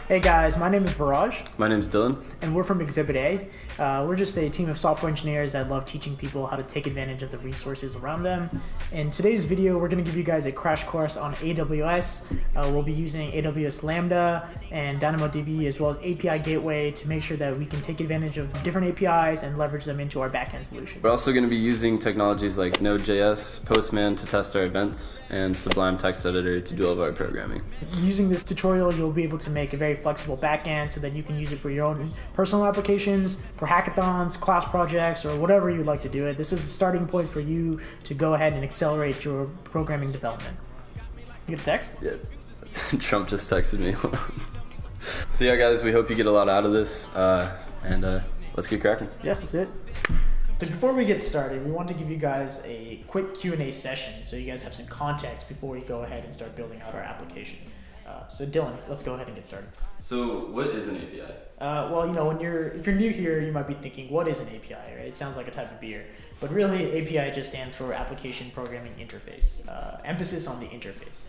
Hey guys, my name is Viraj, My name's Dylan. and we're from Exhibit A. We're just a team of software engineers that love teaching people how to take advantage of the resources around them. In today's video, we're going to give you guys a crash course on AWS. We'll be using AWS Lambda and DynamoDB as well as API Gateway to make sure that we can take advantage of different APIs and leverage them into our backend solution. We're also going to be using technologies like Node.js, Postman to test our events, and Sublime Text Editor to do all of our programming. Using this tutorial, you'll be able to make a very flexible backend so that you can use it for your own personal applications, for hackathons, class projects, or whatever you'd like to do it. This is a starting point for you to go ahead and accelerate your programming development. You get a text? Yeah, Trump just texted me. So yeah, guys, we hope you get a lot out of this, and let's get cracking. Yeah, that's it. So before we get started, we want to give you guys a quick Q&A session so you guys have some context before we go ahead and start building out our application. So Dylan, let's go ahead and get started. So what is an API? Well, if you're new here, you might be thinking, what is an API, right? It sounds like a type of beer. But really, API just stands for Application Programming Interface. Emphasis on the interface.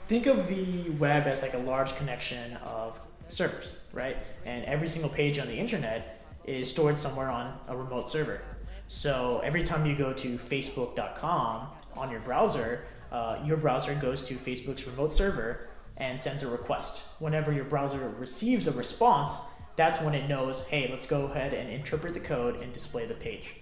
Think of the web as like a large connection of servers, right? And every single page on the internet is stored somewhere on a remote server. So every time you go to facebook.com on your browser goes to Facebook's remote server and sends a request. Whenever your browser receives a response, that's when it knows, hey, let's go ahead and interpret the code and display the page.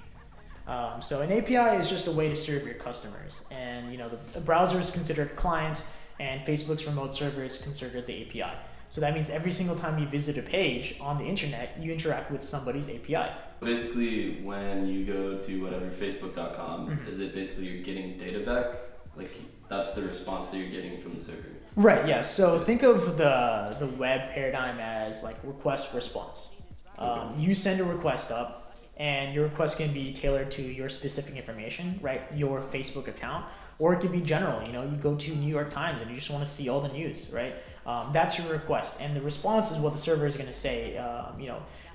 So an API is just a way to serve your customers. And the browser is considered a client, and Facebook's remote server is considered the API. So that means every single time you visit a page on the internet, you interact with somebody's API. Basically, when you go to whatever, facebook.com, is it basically you're getting data back? Like, that's the response that you're getting from the server? Right, yeah. So think of the web paradigm as like request response. Okay. You send a request up, and your request can be tailored to your specific information, right? Your Facebook account, or it could be general. You go to New York Times and you just want to see all the news, right? That's your request, and the response is what the server is going to say.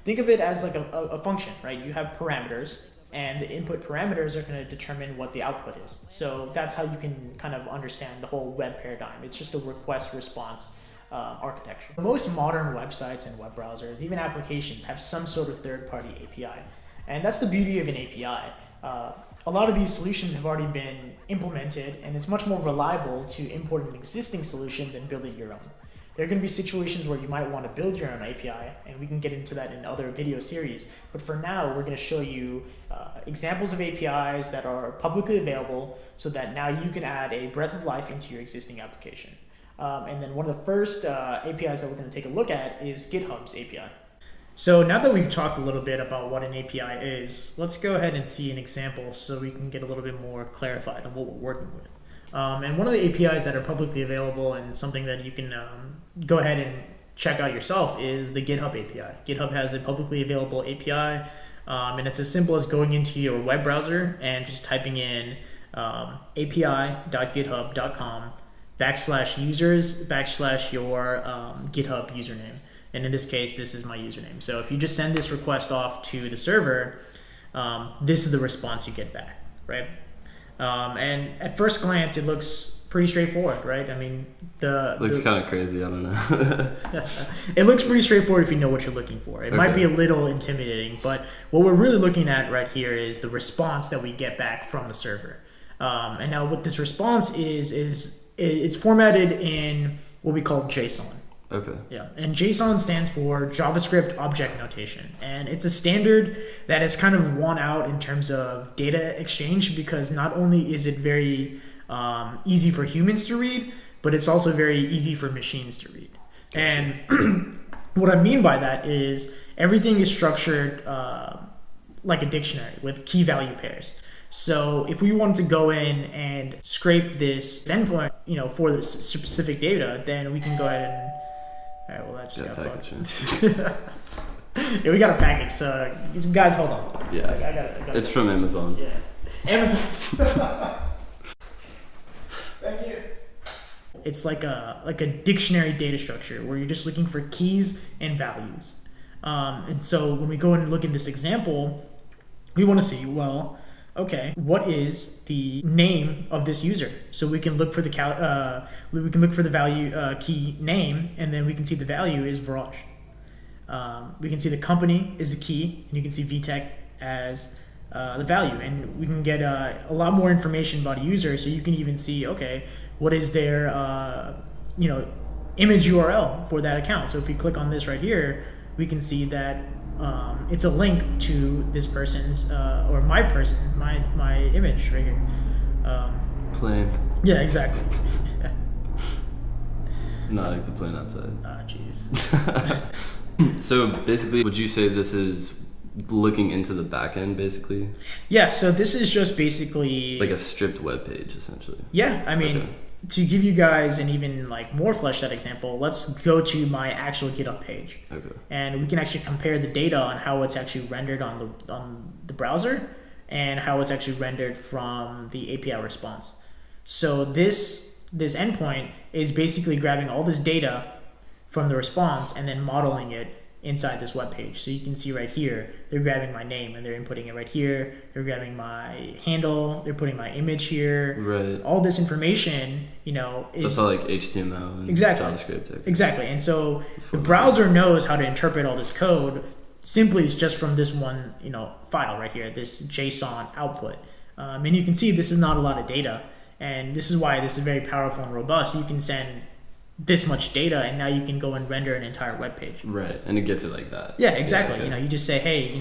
Think of it as like a function, right? You have parameters, and the input parameters are going to determine what the output is. So that's how you can kind of understand the whole web paradigm. It's just a request-response architecture. Most modern websites and web browsers, even applications, have some sort of third-party API. And that's the beauty of an API. A lot of these solutions have already been implemented, and it's much more reliable to import an existing solution than building your own. There are going to be situations where you might want to build your own API, and we can get into that in other video series. But for now, we're going to show you examples of APIs that are publicly available so that now you can add a breath of life into your existing application. And then one of the first APIs that we're going to take a look at is GitHub's API. So now that we've talked a little bit about what an API is, let's go ahead and see an example so we can get a little bit more clarified on what we're working with. And one of the APIs that are publicly available and something that you can go ahead and check out yourself is the GitHub API. GitHub has a publicly available API, and it's as simple as going into your web browser and just typing in api.github.com/users/your GitHub username. And in this case, this is my username. So if you just send this request off to the server, this is the response you get back, right? And at first glance, it looks pretty straightforward, right? I mean, looks kind of crazy. I don't know. It looks pretty straightforward if you know what you're looking for. It might be a little intimidating, but what we're really looking at right here is the response that we get back from the server. And now what this response is it's formatted in what we call JSON. Okay. Yeah, and JSON stands for JavaScript Object Notation, and it's a standard that has kind of won out in terms of data exchange because not only is it very easy for humans to read, but it's also very easy for machines to read. Gotcha. And what I mean by that is everything is structured like a dictionary with key value pairs. So if we wanted to go in and scrape this endpoint, for this specific data, then we can go ahead and all right, well, that just got fucked. Yeah, we got a package, so you guys hold on. Yeah, I got it's from Amazon. Yeah, Amazon. Thank you. It's like a dictionary data structure where you're just looking for keys and values. And so when we go and look at this example, we want to see, well, okay, what is the name of this user? So we can look for the value key name, and then we can see the value is Viraj. We can see the company is the key, and you can see VTech as the value, and we can get a lot more information about a user. So you can even see, okay, what is their image URL for that account. So if we click on this right here, we can see that it's a link to this person's or my image right here. Plane. Yeah, exactly. No, I like the plane outside. Ah, jeez. So basically, would you say this is looking into the backend, basically? Yeah. So this is just basically like a stripped web page, essentially. Yeah, I mean. Okay. To give you guys an even like more fleshed out example, let's go to my actual GitHub page. Okay. And we can actually compare the data on how it's actually rendered on the browser and how it's actually rendered from the API response. So this endpoint is basically grabbing all this data from the response and then modeling it inside this web page. So you can see right here, they're grabbing my name and they're inputting it right here. They're grabbing my handle. They're putting my image here. Right. All this information, is that's all like HTML and exactly. JavaScript. Okay. Exactly. And so the browser knows how to interpret all this code simply just from this one, file right here, this JSON output. And you can see this is not a lot of data. And this is why this is very powerful and robust. You can send this much data, and now you can go and render an entire web page. Right, and it gets it like that. Yeah, exactly. Yeah, okay. You just say, hey,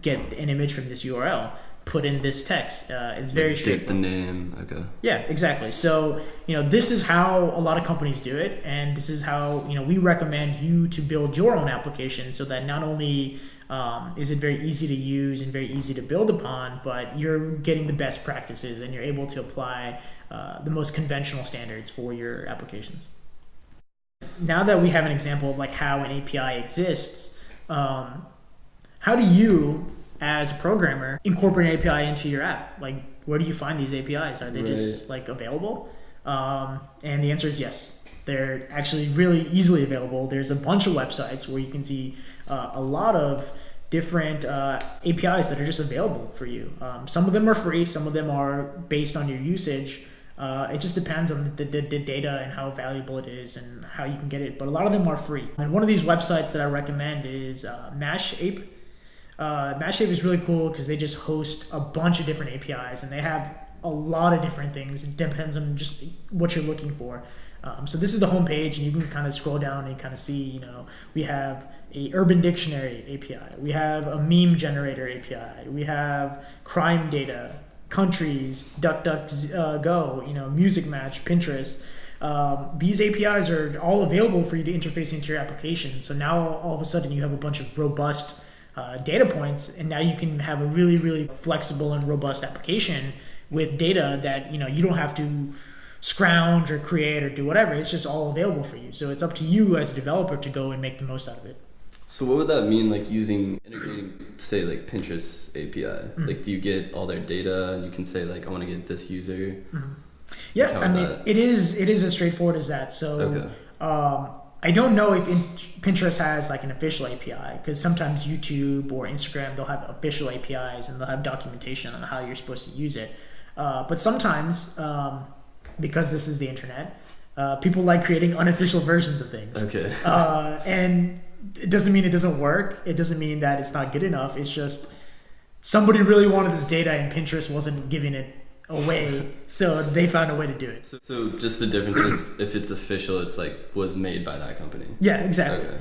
get an image from this URL, put in this text. It's very straightforward. Get the name. Okay. Yeah, exactly. So this is how a lot of companies do it, and this is how we recommend you to build your own application, so that not only is it very easy to use and very easy to build upon, but you're getting the best practices and you're able to apply the most conventional standards for your applications. Now that we have an example of like how an API exists, how do you, as a programmer, incorporate an API into your app? Like, where do you find these APIs? Are they just like available? And the answer is yes. They're actually really easily available. There's a bunch of websites where you can see a lot of different APIs that are just available for you. Some of them are free. Some of them are based on your usage. It just depends on the data and how valuable it is and how you can get it. But a lot of them are free. And one of these websites that I recommend is Mashape. Mashape is really cool because they just host a bunch of different APIs and they have a lot of different things. It depends on just what you're looking for. So this is the home page, and you can kind of scroll down and kind of see, we have a urban dictionary API. We have a meme generator API. We have crime data, countries, DuckDuckGo, Music Match, Pinterest. These APIs are all available for you to interface into your application. So now all of a sudden you have a bunch of robust data points, and now you can have a really, really flexible and robust application with data that you don't have to scrounge or create or do whatever. It's just all available for you. So it's up to you as a developer to go and make the most out of it. So what would that mean, like integrating, say, like Pinterest API? Mm-hmm. Like, do you get all their data and you can say, like, I want to get this user? Mm-hmm. Yeah, I mean, it is as straightforward as that. So okay. I don't know if Pinterest has like an official API, because sometimes YouTube or Instagram, they'll have official APIs and they'll have documentation on how you're supposed to use it. But sometimes, because this is the internet, people like creating unofficial versions of things. Okay. And it doesn't mean it doesn't work. It doesn't mean that it's not good enough. It's just somebody really wanted this data and Pinterest wasn't giving it away, so they found a way to do it. So just the difference is if it's official, it's like was made by that company. Yeah, exactly. Okay.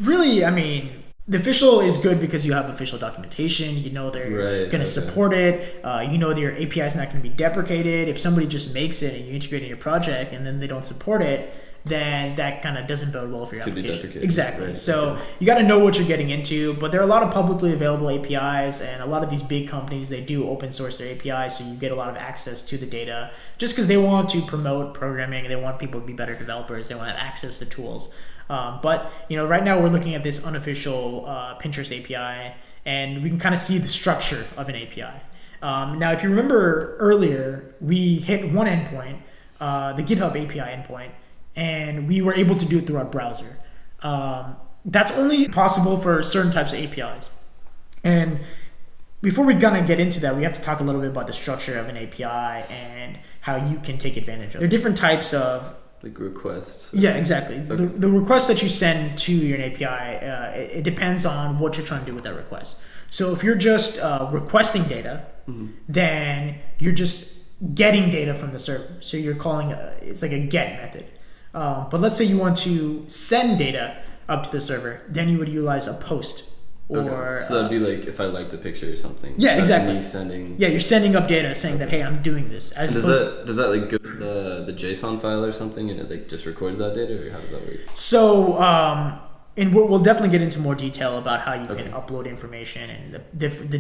Really, I mean, the official is good because you have official documentation. They're going to support it. That your API is not going to be deprecated. If somebody just makes it and you integrate it in your project and then they don't support it, then that kind of doesn't bode well for your application. Exactly. Right. So you got to know what you're getting into, but there are a lot of publicly available APIs, and a lot of these big companies, they do open source their APIs, so you get a lot of access to the data just because they want to promote programming, and they want people to be better developers, they want to have access to tools. But right now we're looking at this unofficial Pinterest API, and we can kind of see the structure of an API. Now, if you remember earlier, we hit one endpoint, the GitHub API endpoint, and we were able to do it through our browser. That's only possible for certain types of APIs. And before we gonna get into that, we have to talk a little bit about the structure of an API and how you can take advantage of it. There are different types of like requests. Yeah, exactly. Okay. The request that you send to your API, it depends on what you're trying to do with that request. So if you're just requesting data, then you're just getting data from the server. So you're calling it's like a get method. But let's say you want to send data up to the server, then you would utilize a post. Or, so that'd be like if I liked a picture or something. Yeah, That's exactly. Me sending. Yeah, you're sending up data saying that, hey, I'm doing this. Does that like go to the JSON file or something, and it like just records that data, or how does that work? So, and we'll definitely get into more detail about how you can upload information and the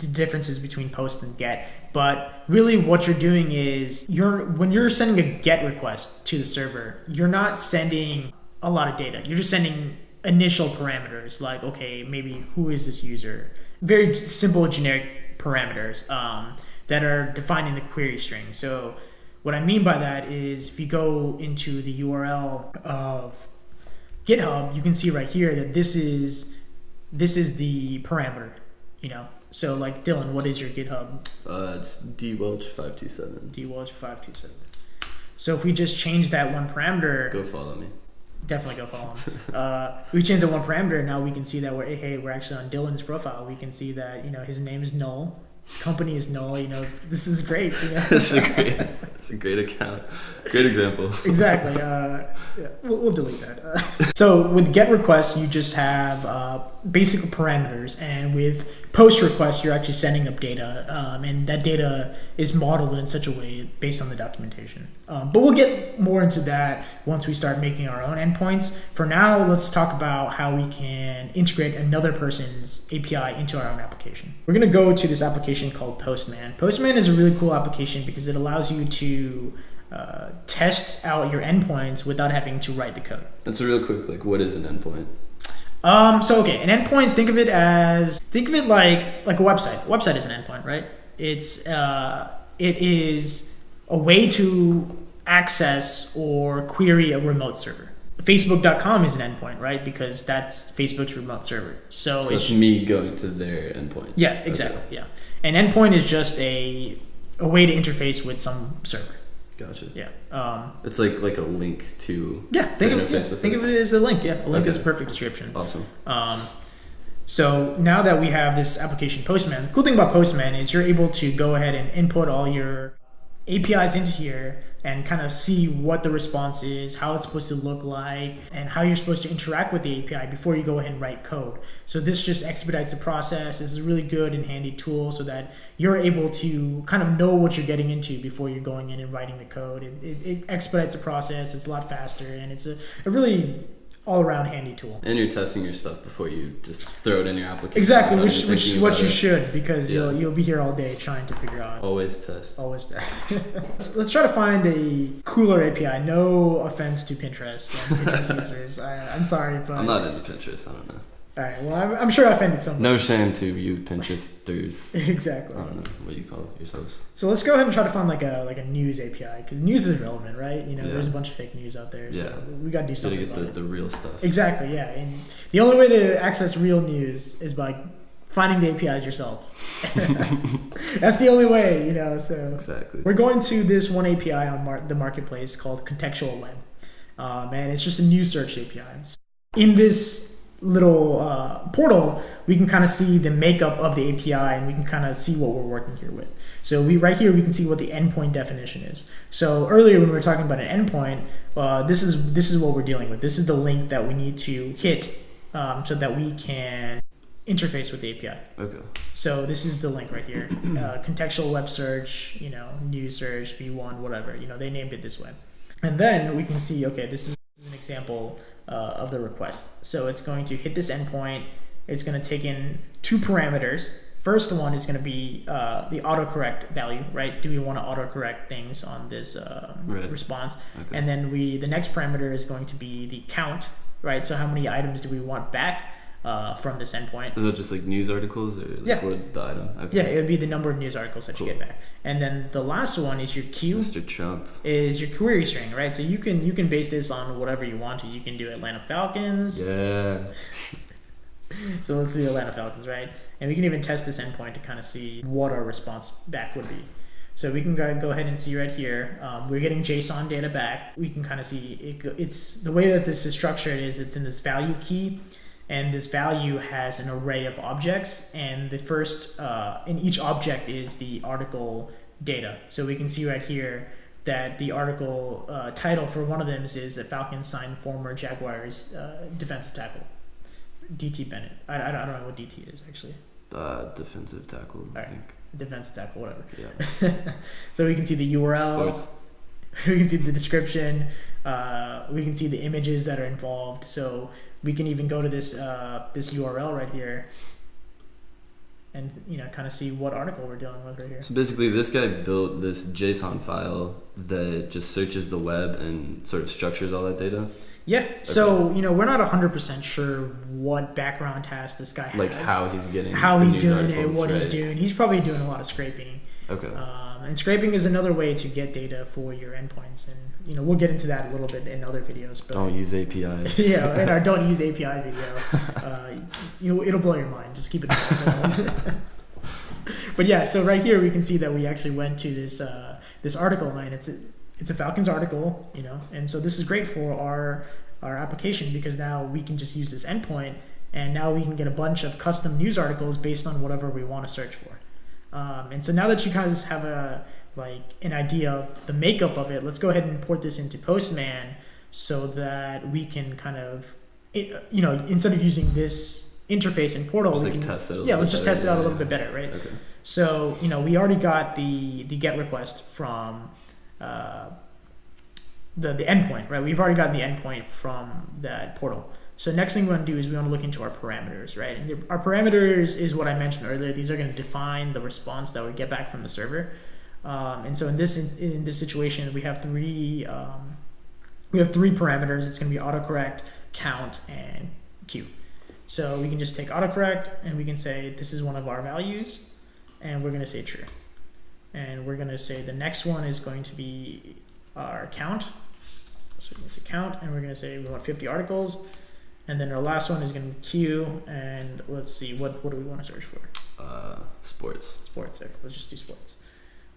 differences between post and get. But really, what you're doing is when you're sending a get request to the server, you're not sending a lot of data. You're just sending initial parameters like, okay, maybe who is this user? Very simple generic parameters that are defined in the query string. So what I mean by that is if you go into the URL of GitHub, you can see right here that this is the parameter, So like Dylan, what is your GitHub? It's dwelch527. dwelch527. So if we just change that one parameter, go follow me. Definitely go follow him. We changed that one parameter. Now we can see that we're actually on Dylan's profile. We can see that his name is Null. His company is Null. This is great. It's a great account. Great example. Exactly. Yeah, we'll delete that. So with GET requests, you just have basic parameters, and with POST requests, you're actually sending up data, and that data is modeled in such a way based on the documentation. But we'll get more into that once we start making our own endpoints. For now, let's talk about how we can integrate another person's API into our own application. We're going to go to this application called Postman. Postman is a really cool application because it allows you to test out your endpoints without having to write the code. And so real quick, like what is an endpoint? An endpoint, think of it like a website. Website is an endpoint, right? It is a way to access or query a remote server. Facebook.com is an endpoint, right? Because that's Facebook's remote server. So it's me going to their endpoint. Yeah, exactly. Okay. Yeah. An endpoint is just a way to interface with some server. Gotcha. Yeah. It's like a link to think of it as a link. Yeah, a link is a perfect description. Awesome. So now that we have this application Postman, the cool thing about Postman is you're able to go ahead and input all your APIs into here and kind of see what the response is, how it's supposed to look like, and how you're supposed to interact with the API before you go ahead and write code. So this just expedites the process. This is a really good and handy tool so that you're able to kind of know what you're getting into before you're going in and writing the code. It expedites the process. It's a lot faster, and it's a really all-around handy tool. And you're testing your stuff before you just throw it in your application. Exactly, which is what you should, because you'll be here all day trying to figure out. Always test. Let's try to find a cooler API. No offense to Pinterest and Pinterest users. I'm sorry, but I'm not into Pinterest. I don't know. All right. Well, I'm sure I offended someone. No shame to you Pinteresters. Exactly. I don't know what you call it yourselves. So let's go ahead and try to find like a news API, because news is relevant, right? There's a bunch of fake news out there, so we got to do something. You gotta get the real stuff. Exactly. Yeah, and the only way to access real news is by finding the APIs yourself. That's the only way, So exactly. We're going to this one API on the marketplace called Contextual Web, and it's just a news search API. So in this little portal, we can kind of see the makeup of the API, and we can kind of see what we're working here with. So right here we can see what the endpoint definition is. So earlier when we were talking about an endpoint, this is what we're dealing with. This is the link that we need to hit so that we can interface with the API. Okay. So this is the link right here. Contextual web search, news search, V1, whatever. They named it this way. And then we can see, okay, this is an example of the request. So it's going to hit this endpoint. It's going to take in two parameters. First one is going to be the autocorrect value, right? Do we want to autocorrect things on this response? Okay. And then the next parameter is going to be the count, right? So how many items do we want back from this endpoint? Is that just like news articles, or what the item? Okay. Yeah, it would be the number of news articles that you get back. And then the last one is your queue. Mr. Trump. Is your query string, right? So you can base this on whatever you want to. You can do Atlanta Falcons. Yeah. So let's do Atlanta Falcons, right? And we can even test this endpoint to kind of see what our response back would be. So we can go ahead and see right here, we're getting JSON data back. We can kind of see it's the way that this is structured is it's in this value key, and this value has an array of objects, and the first in each object is the article data. So we can see right here that the article title for one of them is "The Falcons signed former Jaguars defensive tackle DT Bennett." I don't know what DT is actually. Defensive tackle, I think. Defensive tackle, whatever. Yeah. So we can see the URL. Sports. We can see the description. We can see the images that are involved. So we can even go to this this URL right here, and kind of see what article we're dealing with right here. So basically, this guy built this JSON file that just searches the web and sort of structures all that data. Yeah. So we're not 100% sure what background task this guy has. Like how he's getting. How he's doing articles, it, what he's right? doing. He's probably doing a lot of scraping. Okay. And scraping is another way to get data for your endpoints, and we'll get into that a little bit in other videos. But don't use APIs. Yeah, in our don't use API video, it'll blow your mind. Just keep it in mind. But yeah, so right here we can see that we actually went to this this article, and it's a Falcons article, and so this is great for our application because now we can just use this endpoint, and now we can get a bunch of custom news articles based on whatever we want to search for. And so now that you guys have an idea of the makeup of it, let's go ahead and import this into Postman so that we can kind of, instead of using this interface in Portal, just we can test it let's just test it out a little bit better, right? Okay. So we already got the GET request from the endpoint, right? We've already gotten the endpoint from that portal. So next thing we want to do is we want to look into our parameters, right? And our parameters is what I mentioned earlier. These are going to define the response that we get back from the server. And so in this situation, we have three parameters. It's going to be autocorrect, count, and queue. So we can just take autocorrect and we can say this is one of our values, and we're going to say true. And we're going to say the next one is going to be our count. So we can say count, and we're going to say we want 50 articles. And then our last one is going to be queue, and let's see, what do we want to search for? Sports. Sports. Okay, let's just do sports.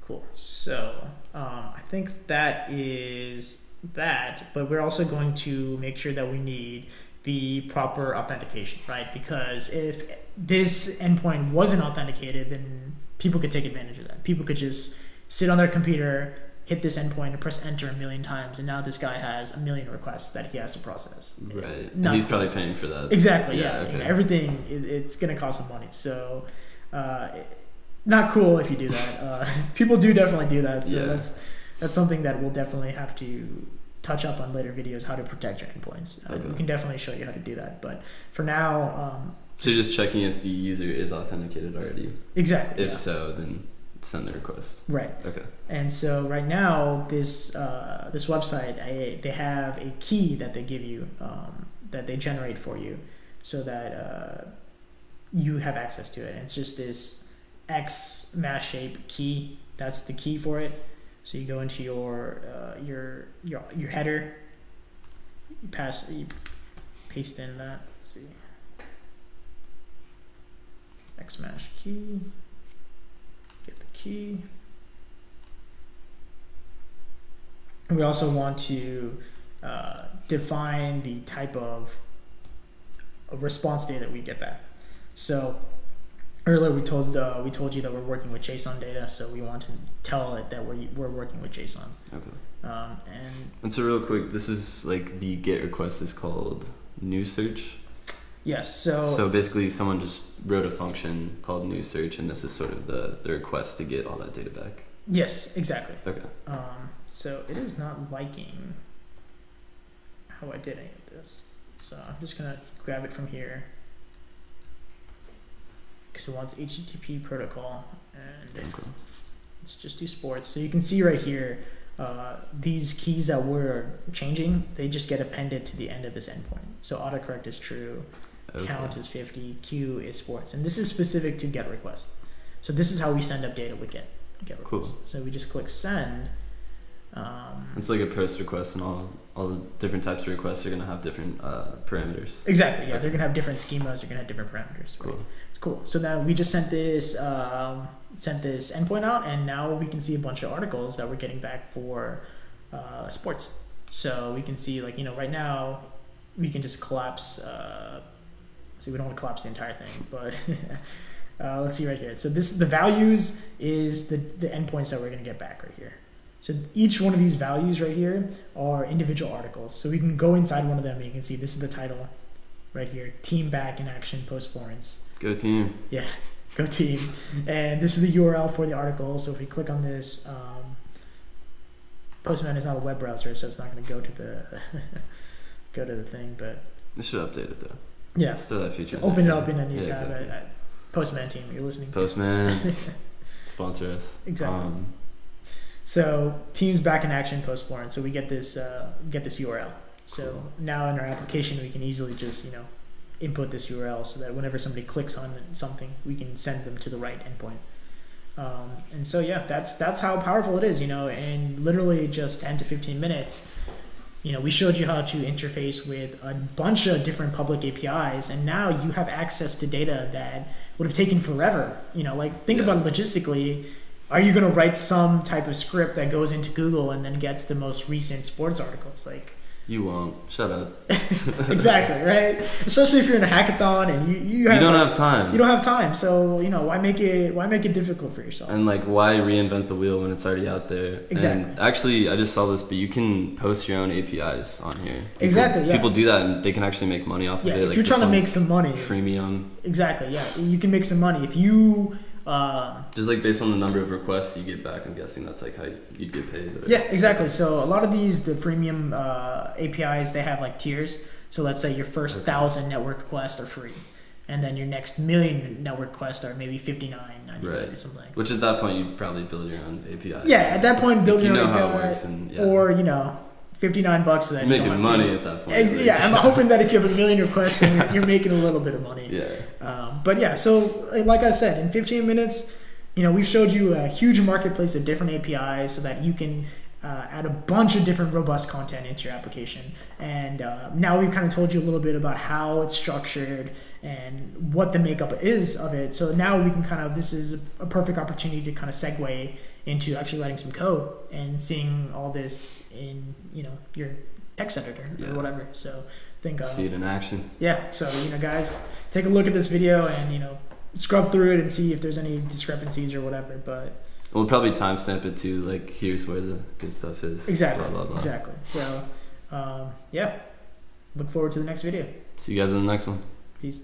Cool. So I think that is that, but we're also going to make sure that we need the proper authentication, right? Because if this endpoint wasn't authenticated, then people could take advantage of that. People could just sit on their computer, hit this endpoint, and press enter a million times, and now this guy has a million requests that he has to process. Right. And he's probably paying for that. Exactly. Yeah. Okay. Everything it's going to cost some money. So, not cool if you do that. People do definitely do that. So that's something that we'll definitely have to touch up on later videos, how to protect your endpoints. Okay. We can definitely show you how to do that. But for now, so you're just checking if the user is authenticated already. Exactly. If so, then send the request. Right. Okay. And so right now, this website, they have a key that they give you, that they generate for you, so that you have access to it. And it's just this X mash shape key. That's the key for it. So you go into your header, you paste in that. Let's see. X mash key. Get the key. And we also want to define the type of a response data we get back. So earlier we told you that we're working with JSON data, so we want to tell it that we're working with JSON. Okay. And so real quick, this is like the GET request is called news search. Yes. So basically, someone just wrote a function called news search, and this is sort of the request to get all that data back. Yes, exactly. Okay. So it is not liking how I did any of this. So I'm just gonna grab it from here because it wants HTTP protocol, and let's just do sports. So you can see right here, these keys that we're changing, they just get appended to the end of this endpoint. So autocorrect is true. Okay. Count is 50, queue is sports, and this is specific to GET requests. So this is how we send up data with GET requests. Cool. So we just click send, It's like a post request, and all the different types of requests are gonna have different parameters. Exactly. Yeah, they're gonna have different schemas. They're gonna have different parameters. Right? Cool. Cool. So now we just sent this endpoint out, and now we can see a bunch of articles that we're getting back for sports. So we can see, like, right now we can just collapse. See, we don't want to collapse the entire thing, but let's see right here. So the values is the endpoints that we're gonna get back right here. So each one of these values right here are individual articles. So we can go inside one of them and you can see this is the title right here, Team Back in Action Post Florence. Go team. Yeah, go team. And this is the URL for the article. So if we click on this, Postman is not a web browser, so it's not going to go to the go to the thing. But They should update it though. yeah, Still that feature. open it up in a new tab. Exactly. At Postman team, you're listening. Postman, sponsor us. Exactly. So Teams Back in Action Post Florence. So we get this URL. So now in our application, we can easily just input this URL so that whenever somebody clicks on something, we can send them to the right endpoint. And so yeah, that's how powerful it is. In literally just 10 to 15 minutes, we showed you how to interface with a bunch of different public APIs, and now you have access to data that would have taken forever. Think about it logistically. Are you going to write some type of script that goes into Google and then gets the most recent sports articles? You won't. Shut up. Exactly, right? Especially if you're in a hackathon and you don't have time. You don't have time. So, why make it difficult for yourself? And why reinvent the wheel when it's already out there? Exactly. And actually, I just saw this, but you can post your own APIs on here. Exactly, yeah. People do that and they can actually make money off of it. If you're trying to make some money. Freemium. Exactly, yeah. You can make some money. If you... just based on the number of requests you get back, I'm guessing that's how you'd get paid. Yeah, exactly. So a lot of the freemium APIs, they have tiers. So let's say your first 1,000 network requests are free, and then your next 1,000,000 network requests are maybe $59.99 or something. Which at that point you'd probably build your own API. Yeah, at that point build your own API. How it works or $59 so that you're making money at that point. Yeah, I'm hoping that if you have 1,000,000 requests, then you're making a little bit of money. Yeah. But yeah, so like I said, in 15 minutes, we've showed you a huge marketplace of different APIs so that you can add a bunch of different robust content into your application. And now we've kind of told you a little bit about how it's structured and what the makeup is of it. So now we can this is a perfect opportunity to kind of segue into actually writing some code and seeing all this in, your text editor or whatever. So I think see it in action. Yeah. So, guys, take a look at this video and, scrub through it and see if there's any discrepancies or whatever. But we'll probably timestamp it too. Here's where the good stuff is. Exactly. Blah, blah, blah. Exactly. So, yeah. Look forward to the next video. See you guys in the next one. Peace.